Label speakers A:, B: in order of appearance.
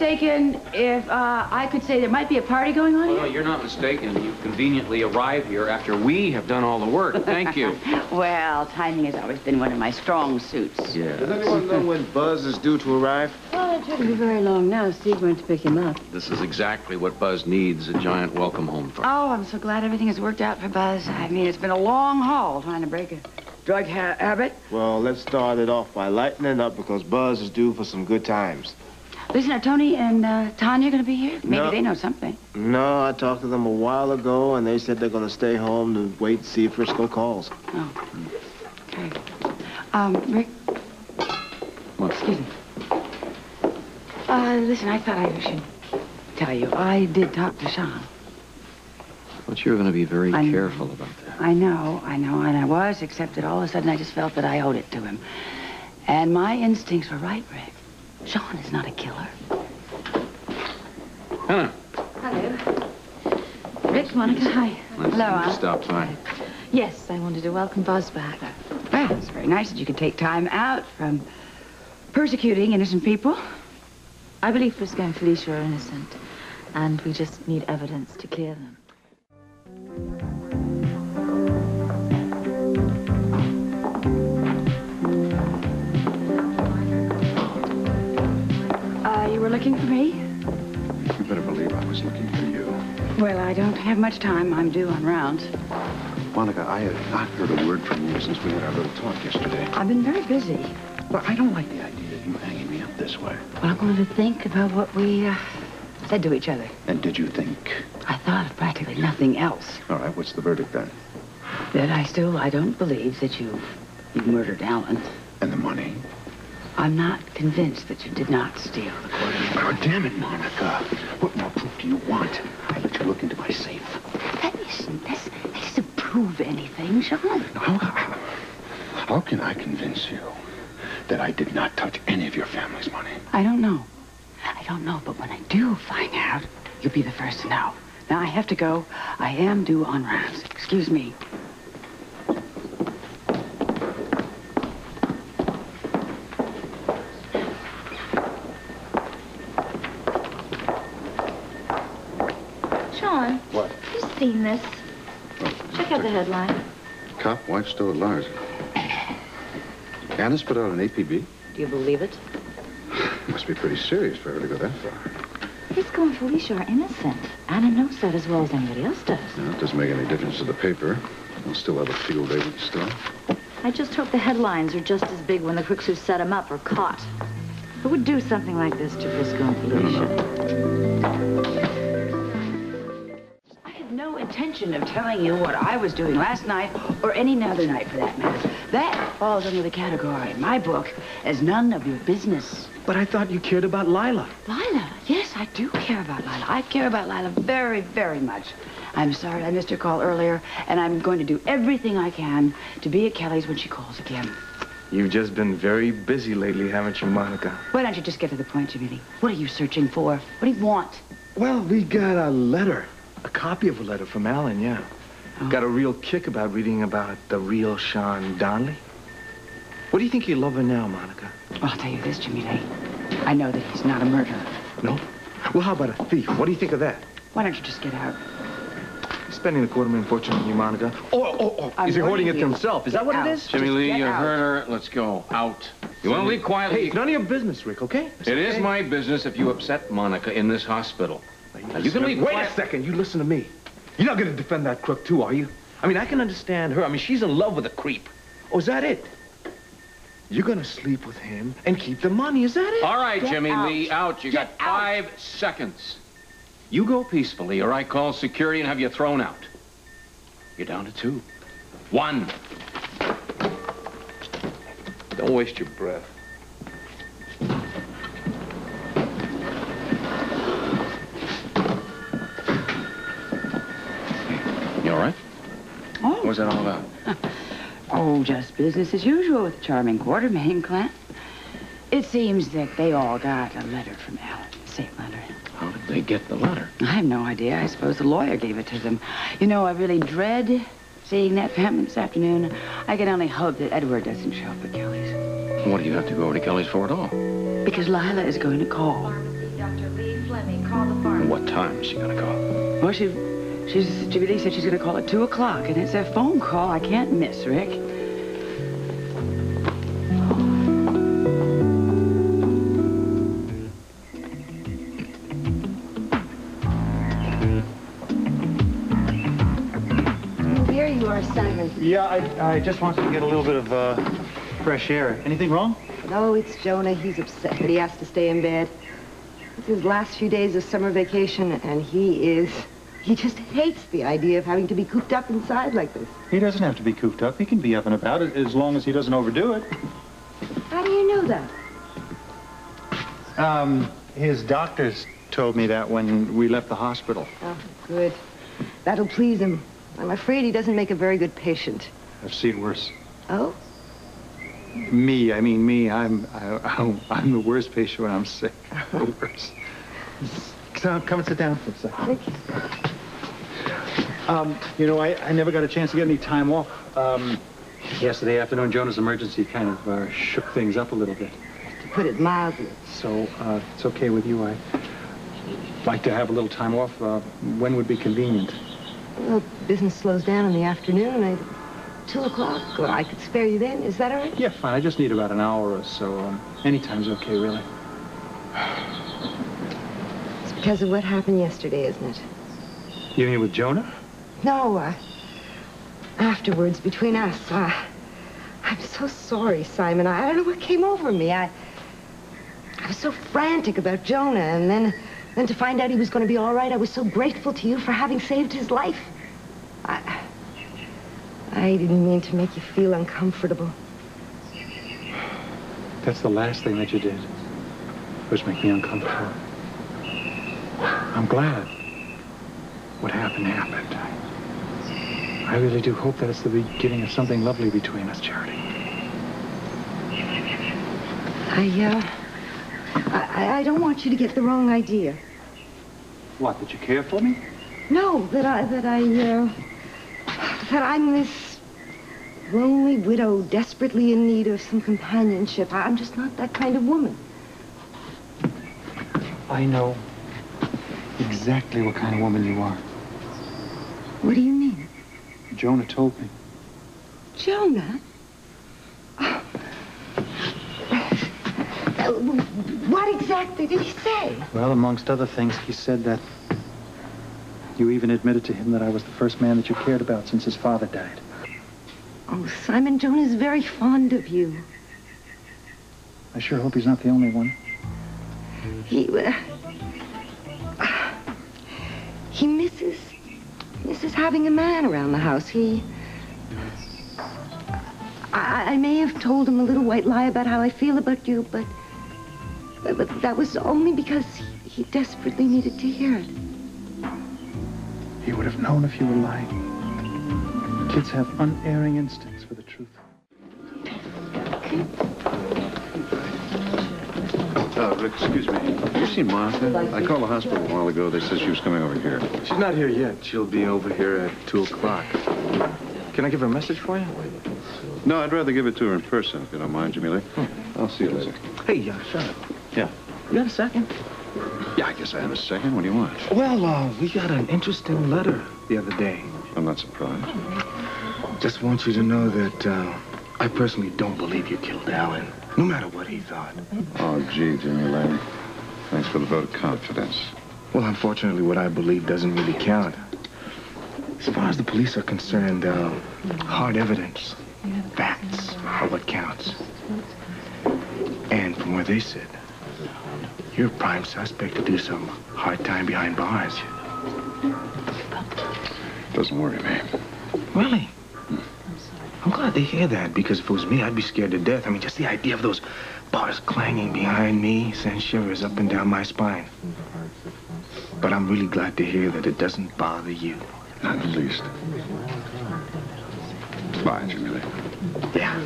A: mistaken if I could say there might be a party going on here?
B: Well, you're not mistaken. You conveniently arrived here after we have done all the work. Thank you.
A: Well, timing has always been one of my strong suits.
B: Yeah.
C: Does anyone know when Buzz is due to arrive?
A: Well, it shouldn't be very long now. Steve went to pick him up.
B: This is exactly what Buzz needs, a giant welcome home for.
A: Oh, I'm so glad everything has worked out for Buzz. I mean, it's been a long haul trying to break a drug habit.
C: Well, let's start it off by lighting it up because Buzz is due for some good times.
A: Listen, are Tony and Tanya going to be here? Maybe
C: No.
A: they know something.
C: No, I talked to them a while ago, and they said they're going to stay home to wait and see if Frisco calls.
A: Oh. Okay. Rick?
B: What?
A: Excuse me. Listen, I thought I should tell you. I did talk to Sean.
B: But you're going to be very careful about that.
A: I know, and I was, except that all of a sudden I just felt that I owed it to him. And my instincts were right, Rick. Sean is not a killer.
B: Hello.
A: Hello. Rick, Monica, hi. Hello, Anna.
B: Stop by.
D: Yes, I wanted to welcome Buzz back.
A: Well, it's very nice that you could take time out from persecuting innocent people.
D: I believe Frisco and Felicia are innocent, and we just need evidence to clear them.
A: You were looking for me?
E: You better believe I was looking for you.
A: Well, I don't have much time. I'm due on rounds.
E: Monica, I have not heard a word from you since we had our little talk yesterday.
A: I've been very busy.
E: Well, I don't like the idea of you hanging me up this way.
A: Well, I wanted to think about what we said to each other.
E: And did you think?
A: I thought of practically nothing else.
E: All right, what's the verdict then?
A: That I don't believe that you murdered Alan.
E: And the money?
A: I'm not convinced that you did not steal the Quartermaine.
E: Oh, damn it, Monica. What more proof do you want? I let you look into my safe.
A: That doesn't prove anything, Sean.
E: How can I convince you that I did not touch any of your family's money?
A: I don't know, but when I do find out, you'll be the first to know. Now, I have to go. I am due on rounds. Excuse me.
D: Sean.
E: What?
D: You've seen this. Check out the headline.
E: Cop wife stole at Lars. Anna's put out an APB?
D: Do you believe it?
E: Must be pretty serious for her to go that far.
D: Frisco and Felicia are innocent. Anna knows that as well as anybody else does.
E: No, it doesn't make any difference to the paper. We'll still have a field day with the stuff.
D: I just hope the headlines are just as big when the crooks who set him up are caught. Who would do something like this to Frisco and Felicia?
A: I had no intention of telling you what I was doing last night, or any other night for that matter. That falls under the category in my book as none of your business.
F: But I thought you cared about Lila.
A: Lila? Yes, I do care about Lila. I care about Lila very, very much. I'm sorry I missed her call earlier, and I'm going to do everything I can to be at Kelly's when she calls again.
F: You've just been very busy lately, haven't you, Monica?
A: Why don't you just get to the point, Jimmy Lee? What are you searching for? What do you want?
F: Well, we got a letter. A copy of a letter from Alan, yeah.
A: Oh.
F: Got a real kick about reading about the real Sean Donnelly. What do you think you love her now, Monica?
A: Well, I'll tell you this, Jimmy Lee. I know that he's not a murderer.
F: No? Well, how about a thief? What do you think of that?
A: Why don't you just get out?
F: Spending the Quartermaine fortune on you, Monica. Oh. Is he hoarding it himself? Is that what it is?
B: Jimmy Lee,
A: Get
B: you
A: out.
B: heard her. Let's go. Out. You want to leave quietly?
F: Hey, it's none of your business, Rick, okay?
B: It is my business if you upset Monica in this hospital. Now, you can leave
F: Wait
B: quiet.
F: a second. You listen to me. You're not going to defend that crook, too, are you? I mean, I can understand her. I mean, she's in love with a creep. Oh, is that it? You're going to sleep with him and keep the money. Is that it?
B: All right,
A: Get
B: Jimmy
A: out.
B: Lee, out. You
A: Get
B: got 5 seconds. You go peacefully, or I call security and have you thrown out. You're down to 2. 1.
F: Don't waste your breath.
B: You all right?
A: Oh.
B: What's that all about?
A: Oh, just business as usual with the charming Quartermaine clan. It seems that they all got a letter from Alan. Same letter.
B: How did they get the letter?
A: I have no idea. I suppose the lawyer gave it to them. You know, I really dread seeing that pamphlet this afternoon. I can only hope that Edward doesn't show up at Kelly's.
B: What do you have to go over to Kelly's for at all?
A: Because Lila is going to call.
D: Dr.
E: And what time is she gonna call?
A: Well, Julie said she's going to call at 2 o'clock, and it's a phone call I can't miss, Rick.
G: There you are, Simon.
H: Yeah, I just wanted to get a little bit of fresh air. Anything wrong?
G: No, it's Jonah. He's upset that he has to stay in bed. It's his last few days of summer vacation, and he just hates the idea of having to be cooped up inside like this.
H: He doesn't have to be cooped up. He can be up and about as long as he doesn't overdo it.
G: How do you know that?
H: His doctors told me that when we left the hospital.
G: Oh, good. That'll please him. I'm afraid he doesn't make a very good patient.
H: I've seen worse.
G: Oh?
H: Me. I'm the worst patient when I'm sick. The worst. So, come and sit down for a second.
G: Thank you.
H: You know, I never got a chance to get any time off. Yesterday afternoon, Jonah's emergency kind of shook things up a little bit.
G: To put it mildly.
H: So, it's okay with you. I'd like to have a little time off. When would be convenient?
G: Well, business slows down in the afternoon. 2 o'clock. Well, I could spare you then. Is that all right?
H: Yeah, fine. I just need about an hour or so. Anytime's okay, really.
G: It's because of what happened yesterday, isn't it?
H: You mean with Jonah?
G: No, afterwards, between us, I'm so sorry, Simon. I don't know what came over me. I was so frantic about Jonah, and then to find out he was going to be all right, I was so grateful to you for having saved his life. I didn't mean to make you feel uncomfortable.
H: That's the last thing that you did, was make me uncomfortable. I'm glad what happened happened. I really do hope that it's the beginning of something lovely between us, Charity.
G: I don't want you to get the wrong idea.
H: What, that you care for me?
G: No, that I'm this lonely widow desperately in need of some companionship. I'm just not that kind of woman.
H: I know exactly what kind of woman you are.
G: What do you mean?
H: Jonah told me.
G: Jonah? What exactly did he say?
H: Well, amongst other things, he said that you even admitted to him that I was the first man that you cared about since his father died.
G: Oh, Simon, Jonah's very fond of you.
H: I sure hope he's not the only one.
G: He misses having a man around the house. I may have told him a little white lie about how I feel about you, but that was only because he desperately needed to hear it.
H: He would have known if you were lying. Kids have unerring instincts for the truth.
E: Rick, excuse me. Have you seen Martha? I called the hospital a while ago. They said she was coming over here.
F: She's not here yet. She'll be over here at 2 o'clock. Can I give her a message for you?
E: No, I'd rather give it to her in person, if you don't mind, Jamila. I'll see you later.
F: Hey, shut up.
E: Yeah.
F: You got a second?
E: Yeah, I guess I have a second. What do you want?
F: Well, we got an interesting letter the other day.
E: I'm not surprised.
F: Just want you to know that I personally don't believe you killed Alan, no matter what he thought.
E: Oh, gee, Jamila. Thanks for the vote of confidence.
F: Well, unfortunately, what I believe doesn't really count. As far as the police are concerned, hard evidence, facts are what counts. And from where they sit, you're a prime suspect to do some hard time behind bars.
E: Doesn't worry me.
F: Really? I'm glad to hear that, because if it was me, I'd be scared to death. I mean, just the idea of those bars clanging behind me sends shivers up and down my spine. But I'm really glad to hear that it doesn't bother you.
E: Not the least. Bye, Jamila.
F: Yeah.